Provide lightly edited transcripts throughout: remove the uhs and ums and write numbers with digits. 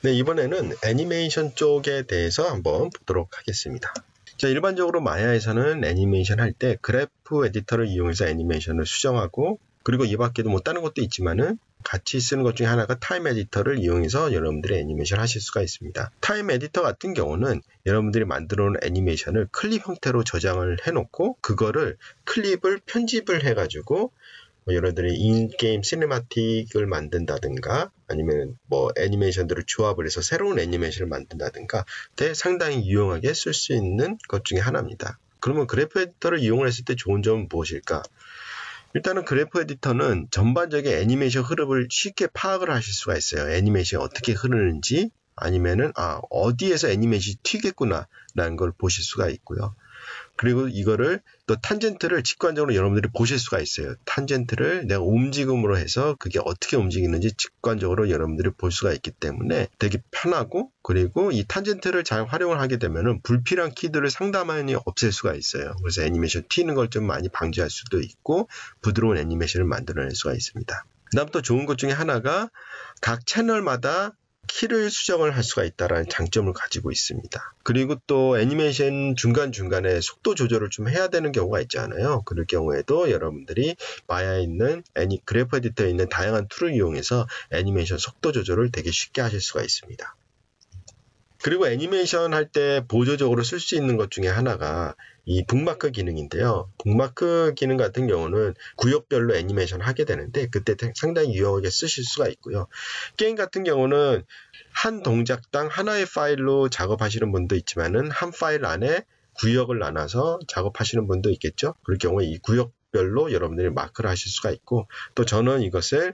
네, 이번에는 애니메이션 쪽에 대해서 한번 보도록 하겠습니다. 자, 일반적으로 마야에서는 애니메이션 할 때 그래프 에디터를 이용해서 애니메이션을 수정하고, 그리고 이 밖에도 뭐 다른 것도 있지만은 같이 쓰는 것 중에 하나가 타임 에디터를 이용해서 여러분들이 애니메이션 하실 수가 있습니다. 타임 에디터 같은 경우는 여러분들이 만들어 놓은 애니메이션을 클립 형태로 저장을 해놓고 그거를 클립을 편집을 해가지고 여러분들이 인게임 시네마틱을 만든다든가 아니면 뭐 애니메이션들을 조합을 해서 새로운 애니메이션을 만든다든가 상당히 유용하게 쓸 수 있는 것 중에 하나입니다. 그러면 그래프 에디터를 이용을 했을 때 좋은 점은 무엇일까? 일단은 그래프 에디터는 전반적인 애니메이션 흐름을 쉽게 파악을 하실 수가 있어요. 애니메이션이 어떻게 흐르는지 아니면은 어디에서 애니메이션이 튀겠구나 라는 걸 보실 수가 있고요. 그리고 이거를 또 탄젠트를 직관적으로 여러분들이 보실 수가 있어요. 탄젠트를 내가 움직임으로 해서 그게 어떻게 움직이는지 직관적으로 여러분들이 볼 수가 있기 때문에 되게 편하고, 그리고 이 탄젠트를 잘 활용을 하게 되면은 불필요한 키들을 상당히 없앨 수가 있어요. 그래서 애니메이션 튀는 걸 좀 많이 방지할 수도 있고 부드러운 애니메이션을 만들어낼 수가 있습니다. 그다음 또 좋은 것 중에 하나가 각 채널마다 키를 수정을 할 수가 있다는 장점을 가지고 있습니다. 그리고 또 애니메이션 중간중간에 속도 조절을 좀 해야 되는 경우가 있잖아요. 그럴 경우에도 여러분들이 마야에 있는 그래프 에디터에 있는 다양한 툴을 이용해서 애니메이션 속도 조절을 되게 쉽게 하실 수가 있습니다. 그리고 애니메이션 할 때 보조적으로 쓸 수 있는 것 중에 하나가 이 북마크 기능인데요. 북마크 기능 같은 경우는 구역별로 애니메이션 하게 되는데 그때 상당히 유용하게 쓰실 수가 있고요. 게임 같은 경우는 한 동작당 하나의 파일로 작업하시는 분도 있지만은 한 파일 안에 구역을 나눠서 작업하시는 분도 있겠죠. 그럴 경우에 이 구역별로 여러분들이 마크를 하실 수가 있고, 또 저는 이것을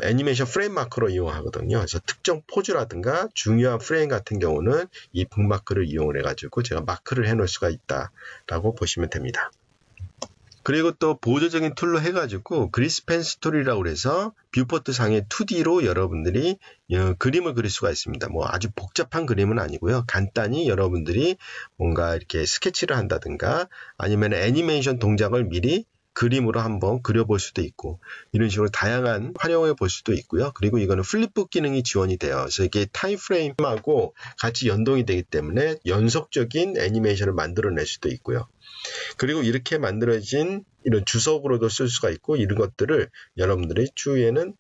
애니메이션 프레임 마크로 이용하거든요. 그래서 특정 포즈라든가 중요한 프레임 같은 경우는 이 북마크를 이용을 해가지고 제가 마크를 해놓을 수가 있다라고 보시면 됩니다. 그리고 또 보조적인 툴로 해가지고 그리스펜 스토리라고 해서 뷰포트 상의 2D로 여러분들이 그림을 그릴 수가 있습니다. 뭐 아주 복잡한 그림은 아니고요. 간단히 여러분들이 뭔가 이렇게 스케치를 한다든가 아니면 애니메이션 동작을 미리 그림으로 한번 그려볼 수도 있고, 이런 식으로 다양한 활용해 볼 수도 있고요. 그리고 이거는 플립북 기능이 지원이 돼요. 그래서 이게 타임프레임하고 같이 연동이 되기 때문에 연속적인 애니메이션을 만들어낼 수도 있고요. 그리고 이렇게 만들어진 이런 주석으로도 쓸 수가 있고, 이런 것들을 여러분들이 추후에는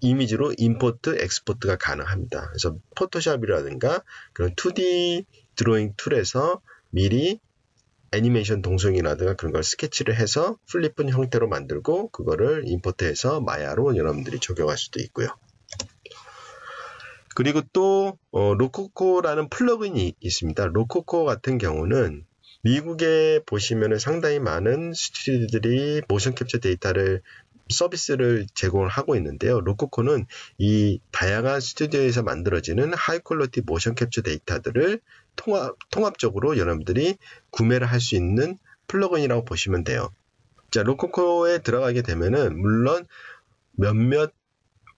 이미지로 임포트, 엑스포트가 가능합니다. 그래서 포토샵이라든가 그런 2D 드로잉 툴에서 미리 애니메이션 동성이라든가 그런 걸 스케치를 해서 플립은 형태로 만들고 그거를 임포트해서 마야로 여러분들이 적용할 수도 있고요. 그리고 또 로코코라는 플러그인이 있습니다. 로코코 같은 경우는 미국에 보시면 상당히 많은 스튜디오들이 모션 캡처 데이터를 서비스를 제공을 하고 있는데요. 로코코는 이 다양한 스튜디오에서 만들어지는 하이 퀄리티 모션 캡처 데이터들을 통합적으로 여러분들이 구매를 할 수 있는 플러그인이라고 보시면 돼요. 자, 로코코에 들어가게 되면은 물론 몇몇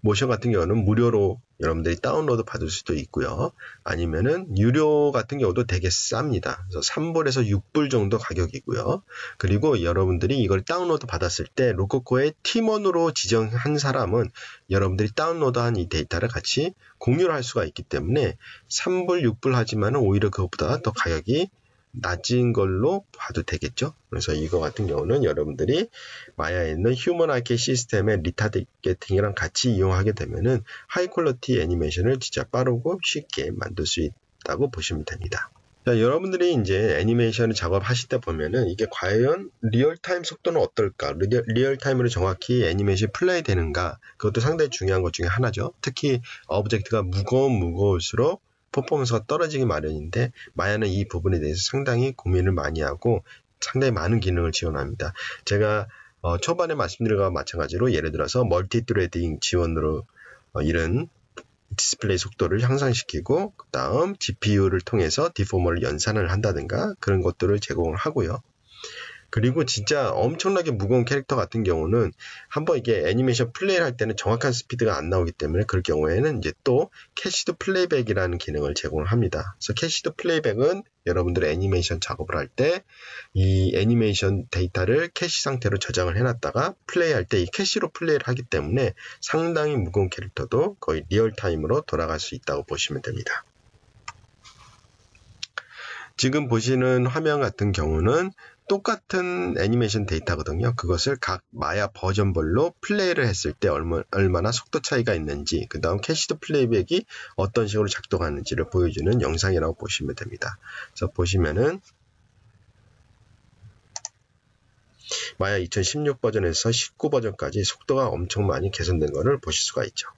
모션 같은 경우는 무료로 여러분들이 다운로드 받을 수도 있고요. 아니면은 유료 같은 경우도 되게 쌉니다. 그래서 3불에서 6불 정도 가격이고요. 그리고 여러분들이 이걸 다운로드 받았을 때 로코코의 팀원으로 지정한 사람은 여러분들이 다운로드한 이 데이터를 같이 공유를 할 수가 있기 때문에 3불, 6불 하지만은 오히려 그것보다 더 가격이 낮은 걸로 봐도 되겠죠. 그래서 이거 같은 경우는 여러분들이 마야에 있는 휴먼 아케 시스템의 리타겟팅이랑 같이 이용하게 되면은 하이 퀄리티 애니메이션을 진짜 빠르고 쉽게 만들 수 있다고 보시면 됩니다. 자, 여러분들이 이제 애니메이션을 작업하실 때 보면은 이게 과연 리얼타임 속도는 어떨까? 리얼타임으로 정확히 애니메이션이 플레이 되는가? 그것도 상당히 중요한 것 중에 하나죠. 특히 오브젝트가 무거울수록 퍼포먼스가 떨어지기 마련인데 마야는 이 부분에 대해서 상당히 고민을 많이 하고 상당히 많은 기능을 지원합니다. 제가 초반에 말씀드린 것과 마찬가지로 예를 들어서 멀티트레딩 지원으로 이런 디스플레이 속도를 향상시키고 그 다음 GPU를 통해서 디포머를 연산을 한다든가 그런 것들을 제공을 하고요. 그리고 진짜 엄청나게 무거운 캐릭터 같은 경우는 한번 이게 애니메이션 플레이를 할 때는 정확한 스피드가 안 나오기 때문에 그럴 경우에는 이제 또 캐시드 플레이백이라는 기능을 제공을 합니다. 그래서 캐시드 플레이백은 여러분들 애니메이션 작업을 할 때 이 애니메이션 데이터를 캐시 상태로 저장을 해놨다가 플레이할 때 이 캐시로 플레이를 하기 때문에 상당히 무거운 캐릭터도 거의 리얼타임으로 돌아갈 수 있다고 보시면 됩니다. 지금 보시는 화면 같은 경우는 똑같은 애니메이션 데이터거든요. 그것을 각 마야 버전별로 플레이를 했을 때 얼마나 속도 차이가 있는지, 그 다음 캐시드 플레이백이 어떤 식으로 작동하는지를 보여주는 영상이라고 보시면 됩니다. 그래서 보시면은 마야 2016 버전에서 19 버전까지 속도가 엄청 많이 개선된 것을 보실 수가 있죠.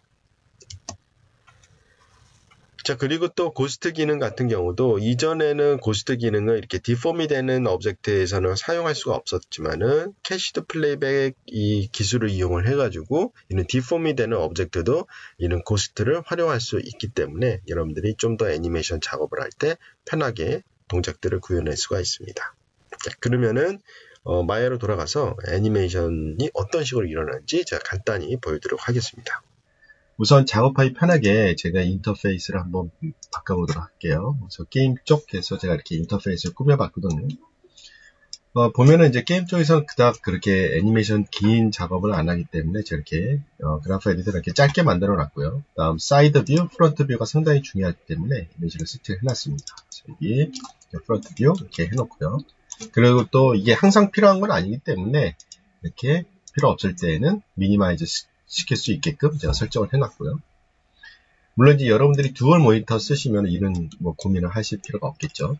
자, 그리고 또 고스트 기능 같은 경우도 이전에는 고스트 기능을 이렇게 디폼이 되는 오브젝트에서는 사용할 수가 없었지만은 캐시드 플레이백 이 기술을 이용을 해가지고 이런 디폼이 되는 오브젝트도 이런 고스트를 활용할 수 있기 때문에 여러분들이 좀 더 애니메이션 작업을 할 때 편하게 동작들을 구현할 수가 있습니다. 자, 그러면은 마야로 돌아가서 애니메이션이 어떤 식으로 일어나는지 제가 간단히 보여드리도록 하겠습니다. 우선 작업하기 편하게 제가 인터페이스를 한번 바꿔보도록 할게요. 그래서 게임 쪽에서 제가 이렇게 인터페이스를 꾸며봤거든요. 보면은 이제 게임 쪽에서는 그닥 그렇게 애니메이션 긴 작업을 안 하기 때문에 저렇게 그래프 에디터를 이렇게 짧게 만들어 놨고요. 다음 사이드 뷰, 프론트 뷰가 상당히 중요하기 때문에 이미지를 세팅을 해놨습니다. 여기 프론트 뷰 이렇게 해놓고요. 그리고 또 이게 항상 필요한 건 아니기 때문에 이렇게 필요 없을 때에는 미니마이즈 시킬 수 있게끔 제가 설정을 해놨고요. 물론 이제 여러분들이 듀얼 모니터 쓰시면 이런 고민을 하실 필요가 없겠죠.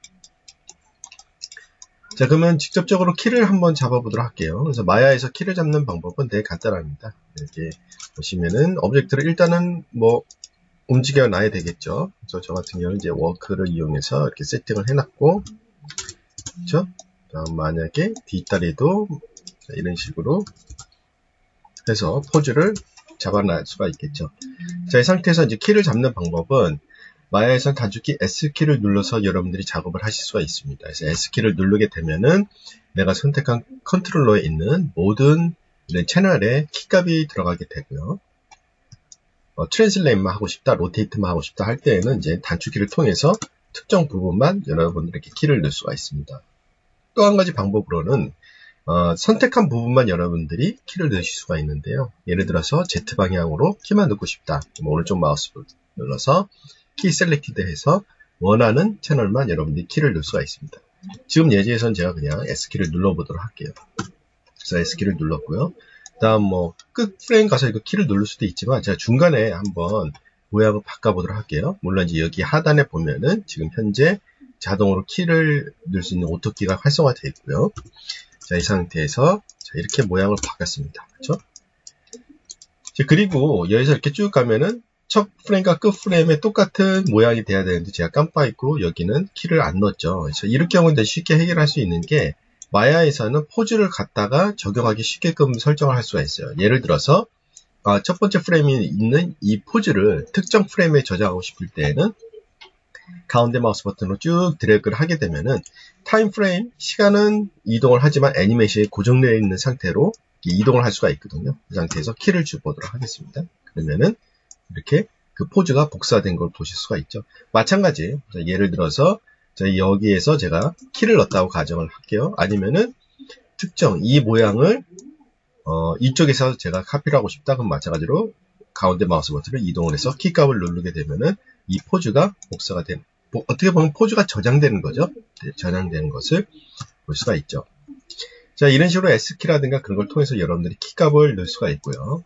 자, 그러면 직접적으로 키를 한번 잡아보도록 할게요. 그래서 마야에서 키를 잡는 방법은 되게 간단합니다. 이렇게 보시면은 오브젝트를 일단은 움직여 놔야 되겠죠. 그래서 저 같은 경우는 이제 워크를 이용해서 이렇게 세팅을 해놨고, 그렇죠? 다음 만약에 뒷다리도 이런 식으로 해서 포즈를 잡아낼 수가 있겠죠. 자, 이 상태에서 이제 키를 잡는 방법은 마야에서는 단축키 S키를 눌러서 여러분들이 작업을 하실 수가 있습니다. 그래서 S키를 누르게 되면은 내가 선택한 컨트롤러에 있는 모든 이런 채널에 키값이 들어가게 되고요. 트랜슬레이트만 하고 싶다, 로테이트만 하고 싶다 할 때에는 이제 단축키를 통해서 특정 부분만 여러분들에게 키를 넣을 수가 있습니다. 또 한 가지 방법으로는 선택한 부분만 여러분들이 키를 넣으실 수가 있는데요. 예를 들어서 Z방향으로 키만 넣고 싶다. 오른쪽 마우스 눌러서 키 셀렉티드 해서 원하는 채널만 여러분들이 키를 넣을 수가 있습니다. 지금 예제에선 제가 그냥 S키를 눌러보도록 할게요. 그래서 S키를 눌렀고요. 다음 끝 프레임 가서 이거 키를 누를 수도 있지만 제가 중간에 한번 모양을 바꿔보도록 할게요. 물론 이제 여기 하단에 보면은 지금 현재 자동으로 키를 넣을 수 있는 오토키가 활성화되어 있고요. 자, 이 상태에서 이렇게 모양을 바꿨습니다. 그렇죠? 그리고 여기서 이렇게 쭉 가면은 첫 프레임과 끝 프레임에 똑같은 모양이 돼야 되는데 제가 깜빡 잊고 여기는 키를 안 넣었죠. 그래서 이럴 경우는 쉽게 해결할 수 있는 게 마야에서는 포즈를 갖다가 적용하기 쉽게끔 설정을 할 수가 있어요. 예를 들어서 첫 번째 프레임에 있는 이 포즈를 특정 프레임에 저장하고 싶을 때에는 가운데 마우스 버튼으로 쭉 드래그를 하게 되면은 타임 프레임, 시간은 이동을 하지만 애니메이션이 고정되어 있는 상태로 이동을 할 수가 있거든요. 그 상태에서 키를 주보도록 하겠습니다. 그러면은 이렇게 그 포즈가 복사된 걸 보실 수가 있죠. 마찬가지, 예를 들어서 여기에서 제가 키를 넣었다고 가정을 할게요. 아니면은 특정 이 모양을 이쪽에서 제가 카피를 하고 싶다. 그럼 마찬가지로 가운데 마우스 버튼을 이동을 해서 키값을 누르게 되면은 이 포즈가 복사가 된, 어떻게 보면 포즈가 저장되는 거죠. 네, 저장되는 것을 볼 수가 있죠. 자, 이런 식으로 S키라든가 그런 걸 통해서 여러분들이 키값을 넣을 수가 있고요.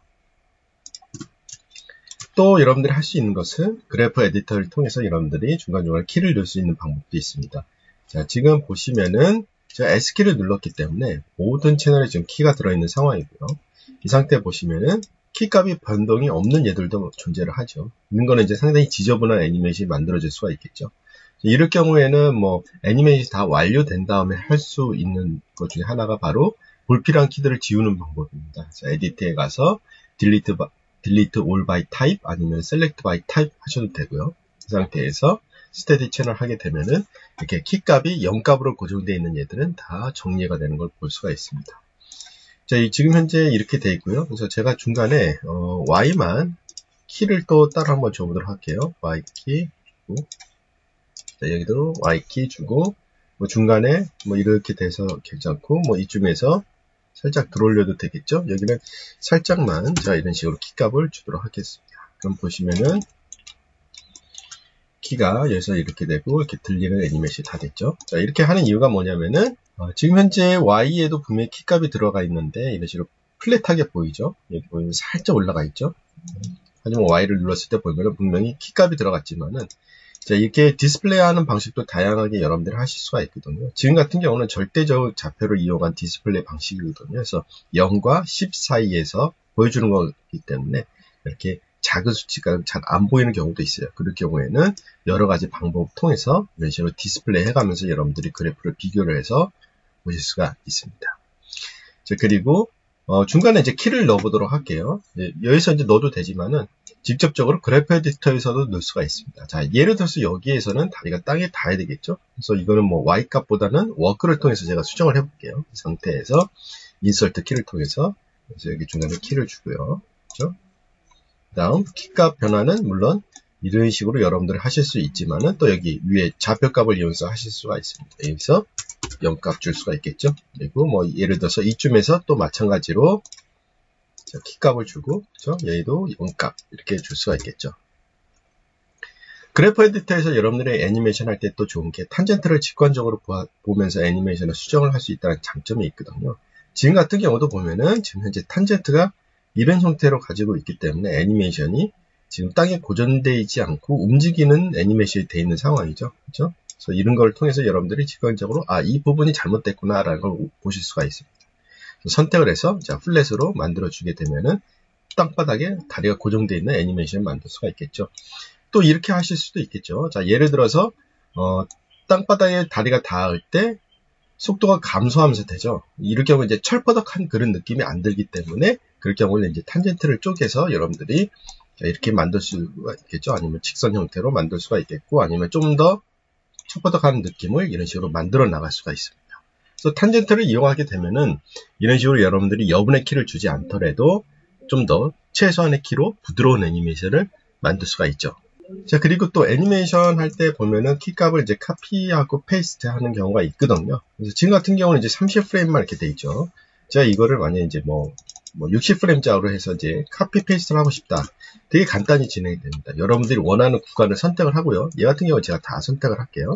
또 여러분들이 할 수 있는 것은 그래프 에디터를 통해서 여러분들이 중간중간 키를 넣을 수 있는 방법도 있습니다. 자, 지금 보시면은 제가 S키를 눌렀기 때문에 모든 채널에 지금 키가 들어있는 상황이고요. 이 상태 보시면은 키값이 변동이 없는 얘들도 존재를 하죠. 이런 거는 이제 상당히 지저분한 애니메이션이 만들어질 수가 있겠죠. 이럴 경우에는 애니메이션이 다 완료된 다음에 할 수 있는 것 중에 하나가 바로 불필요한 키들을 지우는 방법입니다. 자, 에디트에 가서 delete all by type 아니면 select by type 하셔도 되고요. 이 상태에서 스테디 채널 하게 되면은 이렇게 키값이 0값으로 고정되어 있는 얘들은 다 정리가 되는 걸 볼 수가 있습니다. 자, 지금 현재 이렇게 되어 있고요. 그래서 제가 중간에 Y만 키를 또 따로 한번 줘보도록 할게요. Y키 주고, 자, 여기도 Y키 주고, 뭐 중간에 뭐 이렇게 돼서 괜찮고, 뭐 이쯤에서 살짝 들어올려도 되겠죠? 여기는 살짝만, 자, 이런 식으로 키값을 주도록 하겠습니다. 그럼 보시면은 키가 여기서 이렇게 되고 이렇게 들리는 애니메이션이 다 됐죠. 자, 이렇게 하는 이유가 뭐냐면은 지금 현재 Y에도 분명히 키값이 들어가 있는데 이런 식으로 플랫하게 보이죠. 여기 보이면 살짝 올라가 있죠. 하지만 Y를 눌렀을 때 보면은 분명히 키값이 들어갔지만은, 자, 이렇게 디스플레이하는 방식도 다양하게 여러분들이 하실 수가 있거든요. 지금 같은 경우는 절대적 좌표를 이용한 디스플레이 방식이거든요. 그래서 0과 10 사이에서 보여주는 거기 때문에 이렇게 작은 수치가 잘 안 보이는 경우도 있어요. 그럴 경우에는 여러 가지 방법을 통해서 이런 식으로 디스플레이 해가면서 여러분들이 그래프를 비교를 해서 보실 수가 있습니다. 자, 그리고 중간에 이제 키를 넣어보도록 할게요. 여기서 이제 넣어도 되지만은 직접적으로 그래프 에디터에서도 넣을 수가 있습니다. 자, 예를 들어서 여기에서는 다리가 땅에 닿아야 되겠죠. 그래서 이거는 뭐 Y 값보다는 워크를 통해서 제가 수정을 해볼게요. 이 상태에서 인서트 키를 통해서, 그래서 여기 중간에 키를 주고요. 그렇죠? 다음 키값 변화는 물론 이런 식으로 여러분들이 하실 수 있지만은 또 여기 위에 좌표값을 이용해서 하실 수가 있습니다. 여기서 0값 줄 수가 있겠죠. 그리고 뭐 예를 들어서 이쯤에서 또 마찬가지로 자, 키값을 주고, 그렇죠? 여기도 0값 이렇게 줄 수가 있겠죠. 그래프 에디터에서 여러분들의 애니메이션 할 때 또 좋은 게 탄젠트를 직관적으로 보면서 애니메이션을 수정을 할 수 있다는 장점이 있거든요. 지금 같은 경우도 보면은 지금 현재 탄젠트가 이런 형태로 가지고 있기 때문에 애니메이션이 지금 땅에 고정되어 있지 않고 움직이는 애니메이션이 되어 있는 상황이죠. 그렇죠? 그래서 이런 걸 통해서 여러분들이 직관적으로 이 부분이 잘못됐구나 라는 걸 보실 수가 있습니다. 선택을 해서 자, 플랫으로 만들어 주게 되면은 땅바닥에 다리가 고정되어 있는 애니메이션을 만들 수가 있겠죠. 또 이렇게 하실 수도 있겠죠. 자, 예를 들어서 땅바닥에 다리가 닿을 때 속도가 감소하면서 되죠. 이럴 경우 이제 철퍼덕한 그런 느낌이 안 들기 때문에 그럴 경우는 이제 탄젠트를 쪼개서 여러분들이 이렇게 만들 수가 있겠죠. 아니면 직선 형태로 만들 수가 있겠고, 아니면 좀 더 철퍼덕한 느낌을 이런 식으로 만들어 나갈 수가 있습니다. 그래서 탄젠트를 이용하게 되면은 이런 식으로 여러분들이 여분의 키를 주지 않더라도 좀 더 최소한의 키로 부드러운 애니메이션을 만들 수가 있죠. 자, 그리고 또 애니메이션 할 때 보면은 키값을 이제 카피하고 페이스트 하는 경우가 있거든요. 그래서 지금 같은 경우는 이제 30프레임만 이렇게 돼 있죠. 제가 이거를 만약에 이제 뭐 60프레임짜리로 해서 이제 카피 페이스트를 하고 싶다. 되게 간단히 진행이 됩니다. 여러분들이 원하는 구간을 선택을 하고요. 얘 같은 경우 제가 다 선택을 할게요.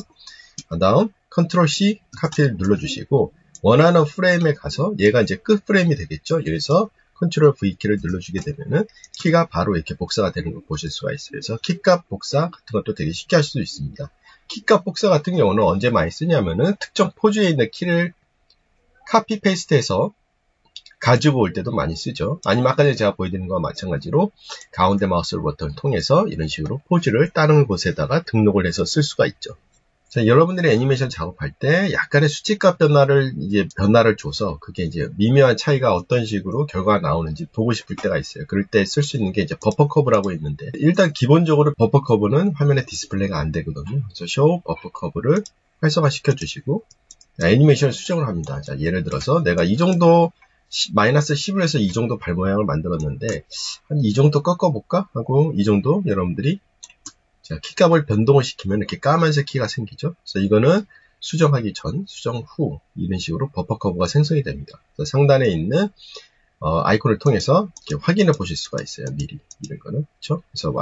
다음 컨트롤 C 카피를 눌러주시고 원하는 프레임에 가서 얘가 이제 끝 프레임이 되겠죠. 여기서 컨트롤 V 키를 눌러주게 되면은 키가 바로 이렇게 복사가 되는 걸 보실 수가 있어요. 그래서 키값 복사 같은 것도 되게 쉽게 할 수 있습니다. 키값 복사 같은 경우는 언제 많이 쓰냐면은 특정 포즈에 있는 키를 카피 페이스트해서 가지고 올 때도 많이 쓰죠. 아니면 아까 전에 제가 보여드린 거와 마찬가지로 가운데 마우스 버튼을 통해서 이런 식으로 포즈를 다른 곳에다가 등록을 해서 쓸 수가 있죠. 자, 여러분들이 애니메이션 작업할 때 약간의 수치값 변화를 줘서 그게 이제 미묘한 차이가 어떤 식으로 결과가 나오는지 보고 싶을 때가 있어요. 그럴 때 쓸 수 있는 게 이제 버퍼 커브라고 있는데, 일단 기본적으로 버퍼 커브는 화면에 디스플레이가 안 되거든요. 그래서 쇼 버퍼 커브를 활성화시켜 주시고 애니메이션을 수정을 합니다. 자, 예를 들어서 내가 이 정도 마이너스 10을 해서 이 정도 발 모양을 만들었는데 한 이 정도 꺾어볼까 하고 이 정도 여러분들이 자, 키값을 변동을 시키면 이렇게 까만색 키가 생기죠. 그래서 이거는 수정하기 전, 수정 후 이런 식으로 버퍼 커브가 생성이 됩니다. 그래서 상단에 있는 아이콘을 통해서 이렇게 확인해 보실 수가 있어요. 미리 이런 거는 그렇죠. 그래서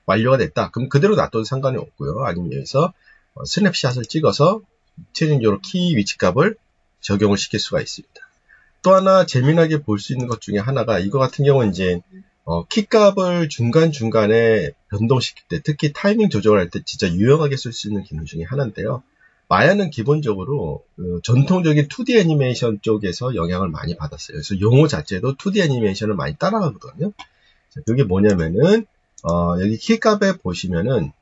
완료가 됐다. 그럼 그대로 놔둬도 상관이 없고요. 아니면 여기서 스냅샷을 찍어서 최종적으로 키 위치값을 적용을 시킬 수가 있습니다. 또 하나 재미나게 볼 수 있는 것 중에 하나가 이거 같은 경우는 이제 키값을 중간중간에 변동시킬 때, 특히 타이밍 조정을 할 때 진짜 유용하게 쓸 수 있는 기능 중에 하나인데요. 마야는 기본적으로 전통적인 2D 애니메이션 쪽에서 영향을 많이 받았어요. 그래서 용어 자체도 2D 애니메이션을 많이 따라가거든요. 그게 뭐냐면은 여기 키값에 보시면은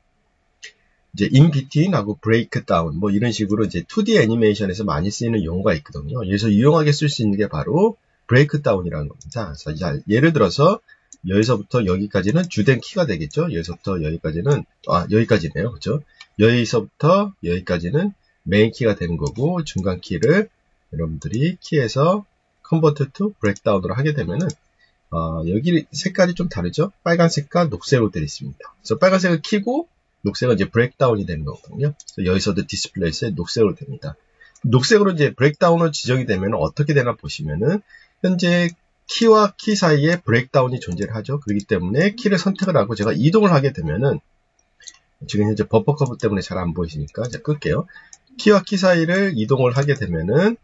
이제 in between하고 breakdown 뭐 이런 식으로 이제 2D 애니메이션에서 많이 쓰이는 용어가 있거든요. 여기서 유용하게 쓸 수 있는 게 바로 breakdown이라는 겁니다. 그래서 예를 들어서 여기서부터 여기까지는 주된 키가 되겠죠. 여기서부터 여기까지는 여기까지네요. 그렇죠? 여기서부터 여기까지는 메인 키가 되는 거고, 중간 키를 여러분들이 키에서 컨버트 투 브레이크다운으로 하게 되면은, 여기 색깔이 좀 다르죠? 빨간색과 녹색으로 되어 있습니다. 그래서 빨간색을 키고, 녹색은 이제 브레이크다운이 되는 거거든요. 그래서 여기서도 디스플레이스에 녹색으로 됩니다. 녹색으로 이제 브레이크다운으로 지정이 되면 어떻게 되나 보시면은, 현재 키와 키 사이에 브레이크다운이 존재를 하죠. 그렇기 때문에 키를 선택을 하고 제가 이동을 하게 되면은, 지금 현재 버퍼 커브 때문에 잘 안 보이시니까 제가 끌게요. 키와 키 사이를 이동을 하게 되면은,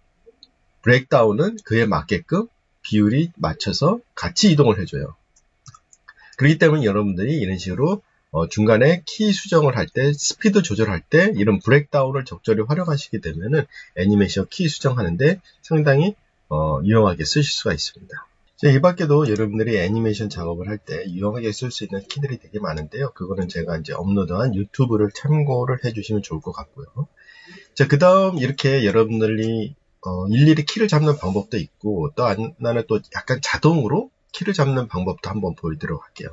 브레이크다운은 그에 맞게끔 비율이 맞춰서 같이 이동을 해줘요. 그렇기 때문에 여러분들이 이런 식으로 중간에 키 수정을 할 때, 스피드 조절할 때 이런 브레이크다운을 적절히 활용하시게 되면은 애니메이션 키 수정하는데 상당히 유용하게 쓰실 수가 있습니다. 이 밖에도 여러분들이 애니메이션 작업을 할 때 유용하게 쓸 수 있는 키들이 되게 많은데요. 그거는 제가 이제 업로드한 유튜브를 참고를 해주시면 좋을 것 같고요. 자, 그 다음 이렇게 여러분들이 일일이 키를 잡는 방법도 있고, 또 하나는 또 약간 자동으로 키를 잡는 방법도 한번 보여드리도록 할게요.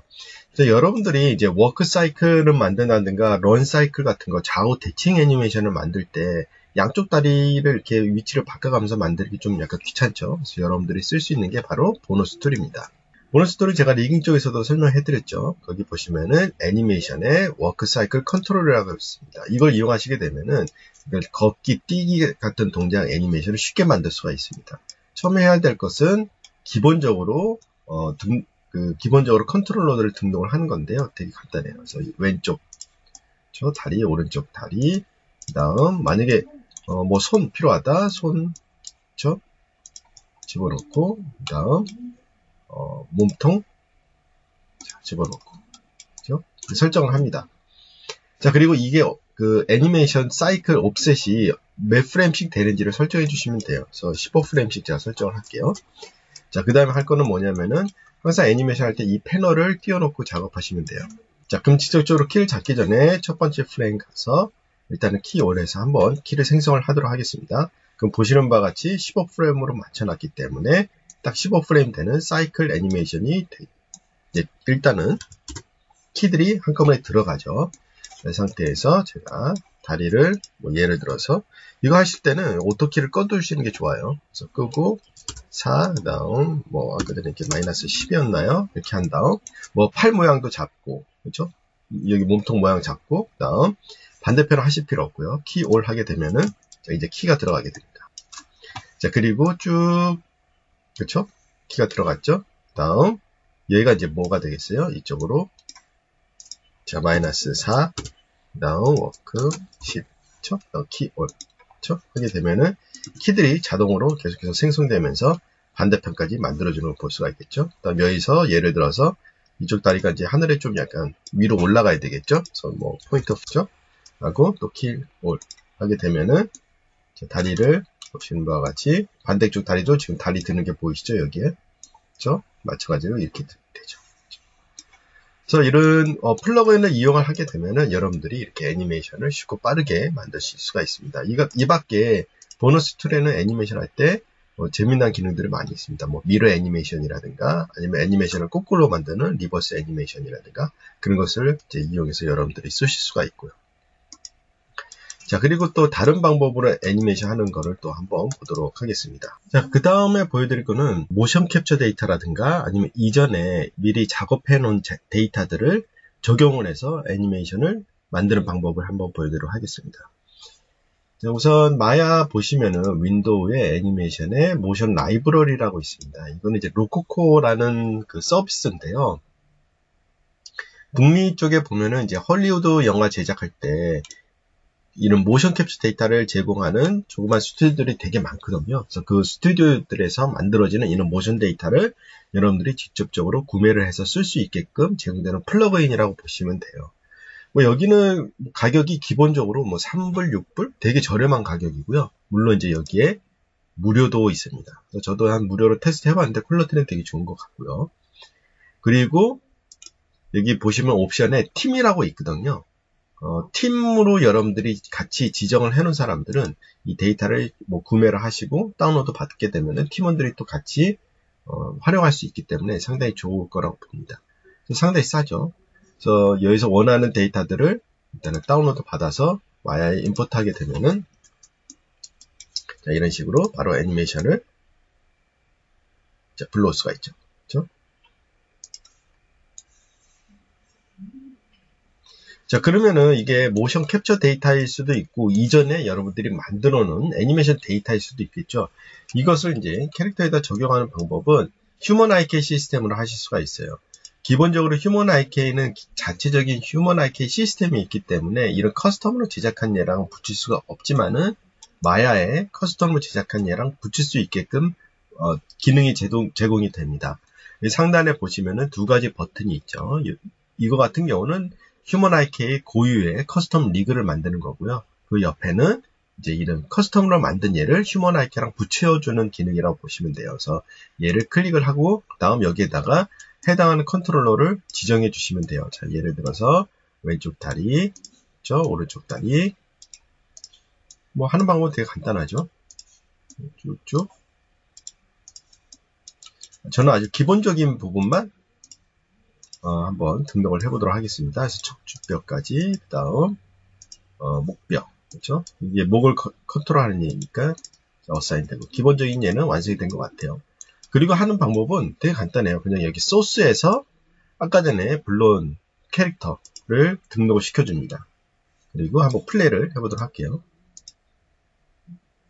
그래서 여러분들이 이제 워크 사이클을 만든다든가 런 사이클 같은 거, 좌우 대칭 애니메이션을 만들 때 양쪽 다리를 이렇게 위치를 바꿔가면서 만들기 좀 약간 귀찮죠. 그래서 여러분들이 쓸 수 있는 게 바로 보너스 툴입니다. 보너스 툴은 제가 리깅 쪽에서도 설명해드렸죠. 거기 보시면은 애니메이션의 워크 사이클 컨트롤이라고 있습니다. 이걸 이용하시게 되면은 걷기, 뛰기 같은 동작 애니메이션을 쉽게 만들 수가 있습니다. 처음에 해야 될 것은 기본적으로 기본적으로 컨트롤러들을 등록을 하는 건데요. 되게 간단해요. 그래서 왼쪽 저 다리, 오른쪽 다리, 그다음 만약에 뭐 손 필요하다, 손 집어넣고, 그다음 몸통 집어넣고, 그렇죠? 설정을 합니다. 자, 그리고 이게 그 애니메이션 사이클 옵셋이 몇 프레임씩 되는지를 설정해 주시면 돼요. 그래서 15프레임씩 제가 설정을 할게요. 자, 그 다음에 할 거는 뭐냐면은 항상 애니메이션 할 때 이 패널을 띄워놓고 작업하시면 돼요. 자, 그럼 직접적으로 키를 잡기 전에 첫 번째 프레임 가서 일단은 키 1에서 한번 키를 생성을 하도록 하겠습니다. 그럼 보시는 바와 같이 15프레임으로 맞춰놨기 때문에 딱 15프레임 되는 사이클 애니메이션이 일단은 키들이 한꺼번에 들어가죠. 이 상태에서 제가 다리를 예를 들어서 이거 하실 때는 오토키를 꺼두시는 게 좋아요. 그래서 끄고 4, 다음 아까 전에 이렇게 마이너스 10이었나요? 이렇게 한 다음 팔 모양도 잡고, 그렇죠? 여기 몸통 모양 잡고, 다음 반대편을 하실 필요 없고요. 키 올 하게 되면은 이제 키가 들어가게 됩니다. 자, 그리고 쭉, 그렇죠? 키가 들어갔죠? 다음 여기가 이제 뭐가 되겠어요? 이쪽으로 자, 마이너스 4, 다음 워크 10, 그쵸? 키 올, 그쵸? 하게 되면은 키들이 자동으로 계속해서 생성되면서 반대편까지 만들어주는 걸 볼 수가 있겠죠? 그다음 여기서 예를 들어서 이쪽 다리가 이제 하늘에 좀 약간 위로 올라가야 되겠죠? 그래서 포인트 오프죠? 하고 또 키 올 하게 되면은 다리를 보시는 바와 같이 반대쪽 다리도 지금 다리 드는 게 보이시죠? 여기에, 그쵸? 마찬가지로 이렇게 되죠. 그래서 이런 플러그인을 이용을 하게 되면은 여러분들이 이렇게 애니메이션을 쉽고 빠르게 만드실 수가 있습니다. 이 밖에 보너스 툴에는 애니메이션 할 때 재미난 기능들이 많이 있습니다. 미러 애니메이션이라든가 아니면 애니메이션을 거꾸로 만드는 리버스 애니메이션이라든가 그런 것을 이제 이용해서 여러분들이 쓰실 수가 있고요. 자, 그리고 또 다른 방법으로 애니메이션 하는 거를 또 한번 보도록 하겠습니다. 자, 그 다음에 보여드릴 거는 모션 캡처 데이터라든가 아니면 이전에 미리 작업해 놓은 데이터들을 적용을 해서 애니메이션을 만드는 방법을 한번 보여드리도록 하겠습니다. 자, 우선 마야 보시면은 윈도우의 애니메이션에 모션 라이브러리라고 있습니다. 이거는 이제 로코코라는 그 서비스인데요. 북미 쪽에 보면은 이제 헐리우드 영화 제작할 때 이런 모션 캡처 데이터를 제공하는 조그만 스튜디오들이 되게 많거든요. 그래서 그 스튜디오들에서 만들어지는 이런 모션 데이터를 여러분들이 직접적으로 구매를 해서 쓸 수 있게끔 제공되는 플러그인이라고 보시면 돼요. 여기는 가격이 기본적으로 3불, 6불? 되게 저렴한 가격이고요. 물론 이제 여기에 무료도 있습니다. 그래서 저도 한 무료로 테스트 해봤는데 퀄리티는 되게 좋은 것 같고요. 그리고 여기 보시면 옵션에 팀이라고 있거든요. 팀으로 여러분들이 같이 지정을 해놓은 사람들은 이 데이터를 구매를 하시고 다운로드 받게 되면은 팀원들이 또 같이 활용할 수 있기 때문에 상당히 좋을 거라고 봅니다. 상당히 싸죠. 그래서 여기서 원하는 데이터들을 일단은 다운로드 받아서 마야에 임포트 하게 되면은 자, 이런 식으로 바로 애니메이션을 자, 불러올 수가 있죠. 그렇죠? 자, 그러면은 이게 모션 캡처 데이터일 수도 있고 이전에 여러분들이 만들어 놓은 애니메이션 데이터일 수도 있겠죠. 이것을 이제 캐릭터에다 적용하는 방법은 휴먼 IK 시스템으로 하실 수가 있어요. 기본적으로 휴먼 IK는 자체적인 휴먼 IK 시스템이 있기 때문에 이런 커스텀으로 제작한 예랑 붙일 수가 없지만은 마야에 커스텀으로 제작한 예랑 붙일 수 있게끔 기능이 제공이 됩니다. 상단에 보시면은 두 가지 버튼이 있죠. 이거 같은 경우는 휴먼 IK 고유의 커스텀 리그를 만드는 거고요. 그 옆에는 이제 이런 커스텀으로 만든 얘를 휴먼 IK랑 붙여주는 기능이라고 보시면 돼요. 그래서 얘를 클릭을 하고 다음 여기에다가 해당하는 컨트롤러를 지정해 주시면 돼요. 자, 예를 들어서 왼쪽 다리, 오른쪽 다리. 뭐 하는 방법은 되게 간단하죠. 쭉쭉. 저는 아주 기본적인 부분만 한번 등록을 해보도록 하겠습니다. 그래서 척추뼈까지, 그 다음 목뼈, 그렇죠? 이게 목을 컨트롤하는 예니까 어사인 되고 기본적인 예는 완성이 된 것 같아요. 그리고 하는 방법은 되게 간단해요. 그냥 여기 소스에서 아까 전에 불러온 캐릭터를 등록을 시켜줍니다. 그리고 한번 플레이를 해보도록 할게요.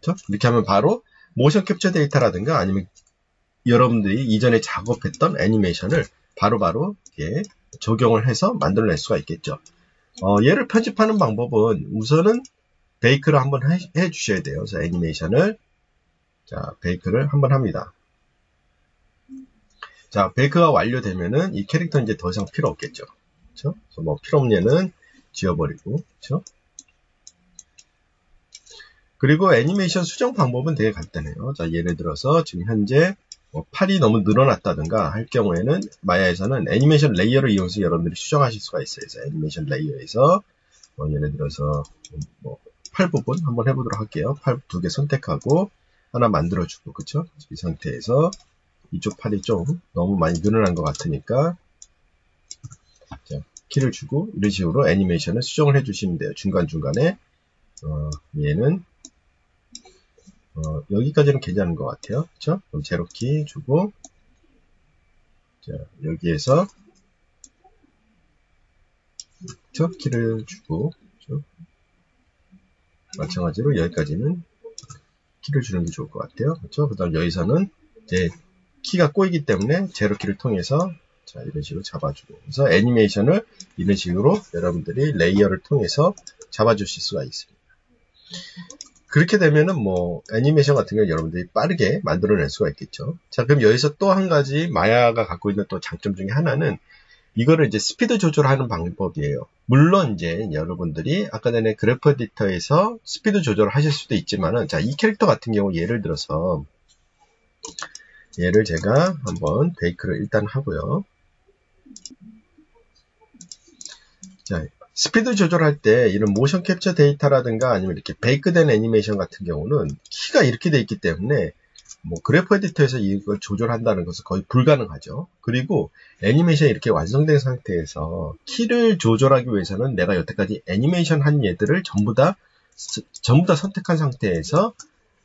그렇죠? 이렇게 하면 바로 모션 캡처 데이터라든가 아니면 여러분들이 이전에 작업했던 애니메이션을 바로바로 이렇게 적용을 해서 만들어낼 수가 있겠죠. 얘를 편집하는 방법은 우선은 베이크를 한번 해 주셔야 돼요. 그래서 애니메이션을 자 베이크를 한번 합니다. 자, 베이크가 완료되면은 이 캐릭터 이제 더 이상 필요 없겠죠. 그렇죠? 그래서 뭐 필요 없는 얘는 지워버리고, 그렇죠? 그리고 애니메이션 수정 방법은 되게 간단해요. 자, 예를 들어서 지금 현재 뭐 팔이 너무 늘어났다든가 할 경우에는 마야에서는 애니메이션 레이어를 이용해서 여러분들이 수정하실 수가 있어요. 그래서 애니메이션 레이어에서 예를 들어서 뭐 팔 부분 한번 해보도록 할게요. 팔 두 개 선택하고 하나 만들어주고, 그렇죠? 이 상태에서 이쪽 팔이 좀 너무 많이 늘어난 것 같으니까 자, 키를 주고 이런 식으로 애니메이션을 수정을 해주시면 돼요. 중간중간에 얘는 여기까지는 괜찮은 것 같아요. 그렇죠? 그럼 제로키 주고 자, 여기에서 그렇죠? 키를 주고 그렇죠? 마찬가지로 여기까지는 키를 주는 게 좋을 것 같아요. 그렇죠? 그 다음 여기서는 이제 키가 꼬이기 때문에 제로키를 통해서 자, 이런 식으로 잡아주고 그래서 애니메이션을 이런 식으로 여러분들이 레이어를 통해서 잡아주실 수가 있습니다. 그렇게 되면은 뭐 애니메이션 같은 경우 여러분들이 빠르게 만들어낼 수가 있겠죠. 자, 그럼 여기서 또 한 가지 마야가 갖고 있는 또 장점 중에 하나는 이거를 이제 스피드 조절하는 방법이에요. 물론 이제 여러분들이 아까 전에 그래프 에디터에서 스피드 조절을 하실 수도 있지만은 자, 이 캐릭터 같은 경우 예를 들어서 얘를 제가 한번 베이크를 일단 하고요. 자, 스피드 조절할 때 이런 모션 캡처 데이터라든가 아니면 이렇게 베이크된 애니메이션 같은 경우는 키가 이렇게 돼 있기 때문에 뭐 그래프 에디터에서 이걸 조절한다는 것은 거의 불가능하죠. 그리고 애니메이션이 이렇게 완성된 상태에서 키를 조절하기 위해서는 내가 여태까지 애니메이션 한 얘들을 전부 다 선택한 상태에서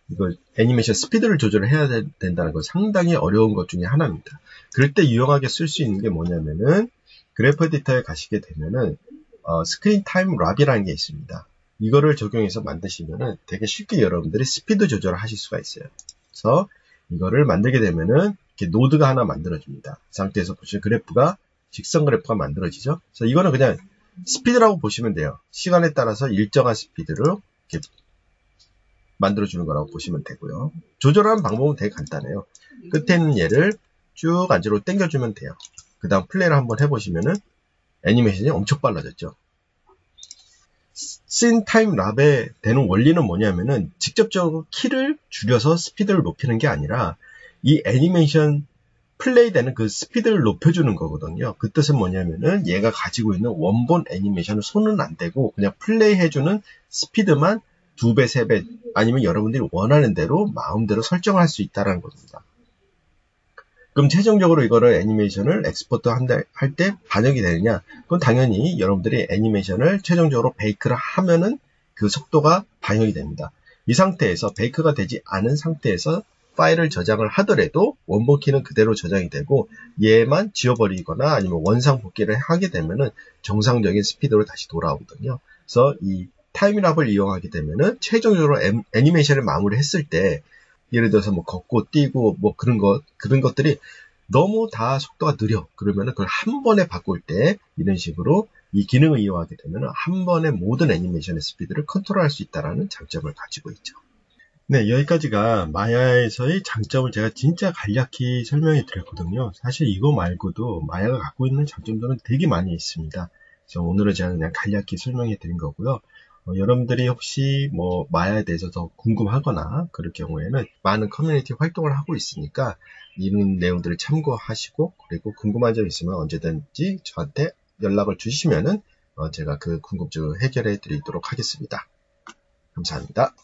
이걸 애니메이션 스피드를 조절해야 된다는 건 상당히 어려운 것 중에 하나입니다. 그럴 때 유용하게 쓸 수 있는 게 뭐냐면은 그래프 에디터에 가시게 되면은 스크린 타임 랍이라는 게 있습니다. 이거를 적용해서 만드시면은 되게 쉽게 여러분들이 스피드 조절을 하실 수가 있어요. 그래서 이거를 만들게 되면은 이렇게 노드가 하나 만들어집니다. 그 상태에서 보시면 그래프가 직선 그래프가 만들어지죠. 그래서 이거는 그냥 스피드라고 보시면 돼요. 시간에 따라서 일정한 스피드로 이렇게 만들어주는 거라고 보시면 되고요. 조절하는 방법은 되게 간단해요. 끝에 있는 얘를 쭉 안쪽으로 당겨주면 돼요. 그 다음 플레이를 한번 해보시면은 애니메이션이 엄청 빨라졌죠. 씬 타임 랍에 되는 원리는 뭐냐면은 직접적으로 키를 줄여서 스피드를 높이는 게 아니라 이 애니메이션 플레이 되는 그 스피드를 높여주는 거거든요. 그 뜻은 뭐냐면은 얘가 가지고 있는 원본 애니메이션을 손은 안 대고 그냥 플레이 해주는 스피드만 2배, 3배 아니면 여러분들이 원하는 대로 마음대로 설정을 할 수 있다는 겁니다. 그럼 최종적으로 이거를 애니메이션을 엑스포트 할 때 반영이 되느냐? 그건 당연히 여러분들이 애니메이션을 최종적으로 베이크를 하면은 그 속도가 반영이 됩니다. 이 상태에서 베이크가 되지 않은 상태에서 파일을 저장을 하더라도 원본 키는 그대로 저장이 되고 얘만 지워버리거나 아니면 원상 복귀를 하게 되면은 정상적인 스피드로 다시 돌아오거든요. 그래서 이 타임랩을 이용하게 되면은 최종적으로 애니메이션을 마무리했을 때 예를 들어서 뭐 걷고 뛰고 뭐 그런 것들이 너무 다 속도가 느려. 그러면은 그걸 한 번에 바꿀 때 이런 식으로 이 기능을 이용하게 되면은 한 번에 모든 애니메이션의 스피드를 컨트롤할 수 있다는 장점을 가지고 있죠. 네, 여기까지가 마야에서의 장점을 제가 진짜 간략히 설명해 드렸거든요. 사실 이거 말고도 마야가 갖고 있는 장점들은 되게 많이 있습니다. 그래서 오늘은 제가 그냥 간략히 설명해 드린 거고요. 여러분들이 혹시 뭐 마야에 대해서 더 궁금하거나 그럴 경우에는 많은 커뮤니티 활동을 하고 있으니까 이런 내용들을 참고하시고 그리고 궁금한 점 있으면 언제든지 저한테 연락을 주시면은 제가 그 궁금증을 해결해 드리도록 하겠습니다. 감사합니다.